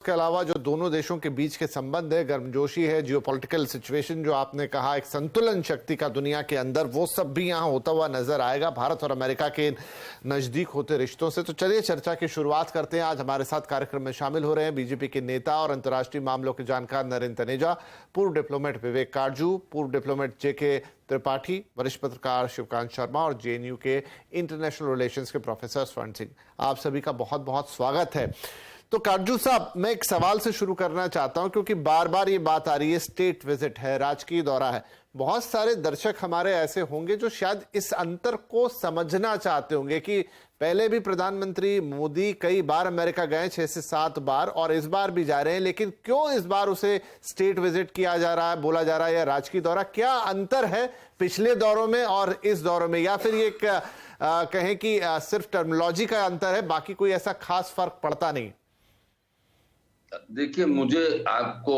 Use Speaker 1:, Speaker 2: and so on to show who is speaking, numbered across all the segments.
Speaker 1: इसके अलावा जो दोनों देशों के बीच के संबंध है, गर्मजोशी है, जियोपॉलिटिकल सिचुएशन जो आपने कहा, एक संतुलन शक्ति का दुनिया के अंदर, वो सब भी यहाँ होता हुआ नजर आएगा भारत और अमेरिका के नजदीक होते रिश्तों से। तो चलिए चर्चा की शुरुआत करते हैं। आज हमारे साथ कार्यक्रम में शामिल हो रहे हैं बीजेपी के नेता और अंतर्राष्ट्रीय मामलों के जानकार नरेंद्र तनेजा, पूर्व डिप्लोमेट विवेक काटजू, पूर्व डिप्लोमेट जेके त्रिपाठी, वरिष्ठ पत्रकार शिवकांत शर्मा और जेएनयू के इंटरनेशनल रिलेशंस के प्रोफेसर स्वर्ण सिंह। आप सभी का बहुत बहुत स्वागत है। तो काटजू साहब, मैं एक सवाल से शुरू करना चाहता हूं, क्योंकि बार बार ये बात आ रही है, स्टेट विजिट है, राजकीय दौरा है। बहुत सारे दर्शक हमारे ऐसे होंगे जो शायद इस अंतर को समझना चाहते होंगे कि पहले भी प्रधानमंत्री मोदी कई बार अमेरिका गए, 6 से 7 बार, और इस बार भी जा रहे हैं, लेकिन क्यों इस बार उसे स्टेट विजिट किया जा रहा है, बोला जा रहा है, या राजकीय दौरा? क्या अंतर है पिछले दौरों में और इस दौरों में, या फिर ये कहें कि सिर्फ टर्मिनोलॉजी का अंतर है, बाकी कोई ऐसा खास फर्क पड़ता नहीं?
Speaker 2: देखिए, मुझे आपको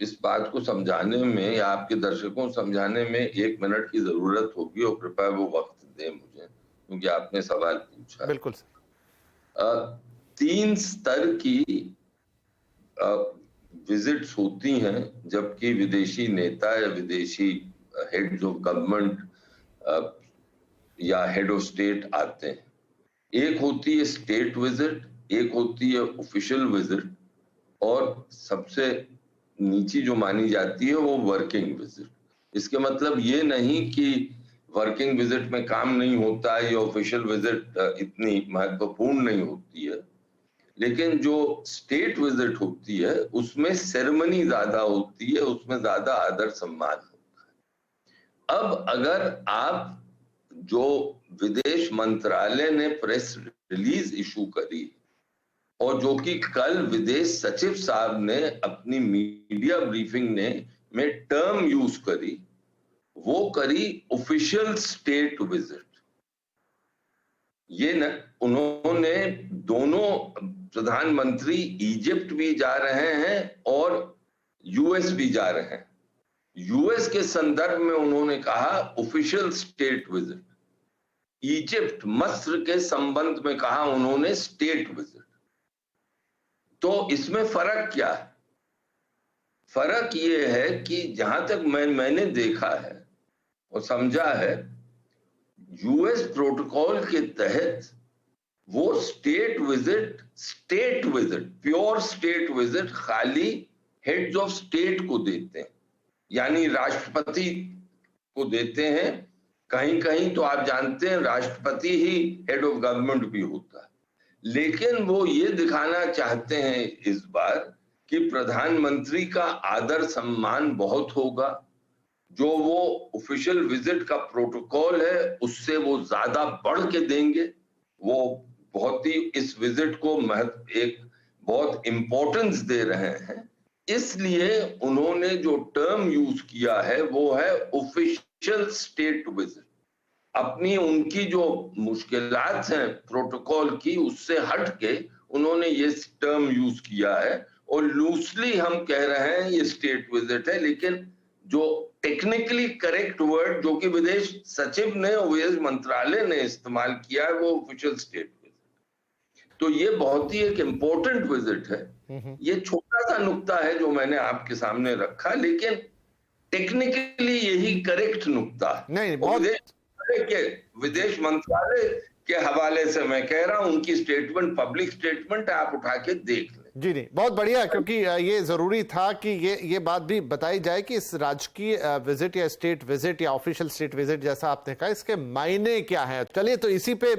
Speaker 2: इस बात को समझाने में या आपके दर्शकों को समझाने में 1 मिनट की जरूरत होगी, और कृपया वो वक्त दें मुझे, क्योंकि आपने सवाल पूछा।
Speaker 1: बिल्कुल।
Speaker 2: 3 स्तर की विजिट्स होती हैं जबकि विदेशी नेता या विदेशी हेड्स ऑफ गवर्नमेंट या हेड ऑफ स्टेट आते हैं। एक होती है स्टेट विजिट, एक होती है ऑफिशियल विजिट, और सबसे नीची जो मानी जाती है वो वर्किंग विजिट। इसके मतलब ये नहीं कि वर्किंग विजिट में काम नहीं होता है या ऑफिशियल विजिट इतनी महत्वपूर्ण नहीं होती है, लेकिन जो स्टेट विजिट होती है उसमें सेरेमनी ज्यादा होती है, उसमें ज्यादा आदर सम्मान होता है। अब अगर आप जो विदेश मंत्रालय ने प्रेस रिलीज इशू करी, और जो कि कल विदेश सचिव साहब ने अपनी मीडिया ब्रीफिंग में टर्म यूज करी, वो करी ऑफिशियल स्टेट विजिट। ये न उन्होंने दोनों प्रधानमंत्री इजिप्ट भी जा रहे हैं और यूएस भी जा रहे हैं। यूएस के संदर्भ में उन्होंने कहा ऑफिशियल स्टेट विजिट, इजिप्ट मस्र के संबंध में कहा उन्होंने स्टेट विजिट। तो इसमें फर्क क्या है? फर्क ये है कि जहां तक मैंने देखा है और समझा है, यूएस प्रोटोकॉल के तहत वो state visit pure state visit खाली हेड्स ऑफ स्टेट को देते हैं, यानी राष्ट्रपति को देते हैं। कहीं कहीं तो आप जानते हैं राष्ट्रपति ही हेड ऑफ गवर्नमेंट भी होता है, लेकिन वो ये दिखाना चाहते हैं इस बार कि प्रधानमंत्री का आदर सम्मान बहुत होगा। जो वो ऑफिशियल विजिट का प्रोटोकॉल है उससे वो ज्यादा बढ़ के देंगे। वो बहुत ही इस विजिट को एक बहुत इंपॉर्टेंस दे रहे हैं, इसलिए उन्होंने जो टर्म यूज किया है वो है ऑफिशियल स्टेट विजिट। अपनी उनकी जो मुश्किलात हैं प्रोटोकॉल की, उससे हट के उन्होंने ये टर्म यूज किया है, और लूजली हम कह रहे हैं ये स्टेट विजिट है, लेकिन जो टेक्निकली करेक्ट वर्ड जो कि विदेश सचिव ने और विदेश मंत्रालय ने इस्तेमाल किया है वो ऑफिशियल स्टेट विजिट। तो ये बहुत ही एक इंपॉर्टेंट विजिट है। ये छोटा सा नुक्ता है जो मैंने आपके सामने रखा, लेकिन टेक्निकली यही करेक्ट नुक्ता है।
Speaker 1: नहीं, बहुत
Speaker 2: के विदेश मंत्रालय के हवाले से मैं कह रहा हूं, उनकी स्टेटमेंट पब्लिक स्टेटमेंट है, आप उठा के देख लें।
Speaker 1: जी नहीं, बहुत बढ़िया, क्योंकि ये जरूरी था कि ये बात भी बताई जाए कि इस राजकीय विजिट या स्टेट विजिट या ऑफिशियल स्टेट विजिट, जैसा आपने कहा, इसके मायने क्या है। चलिए, तो इसी पे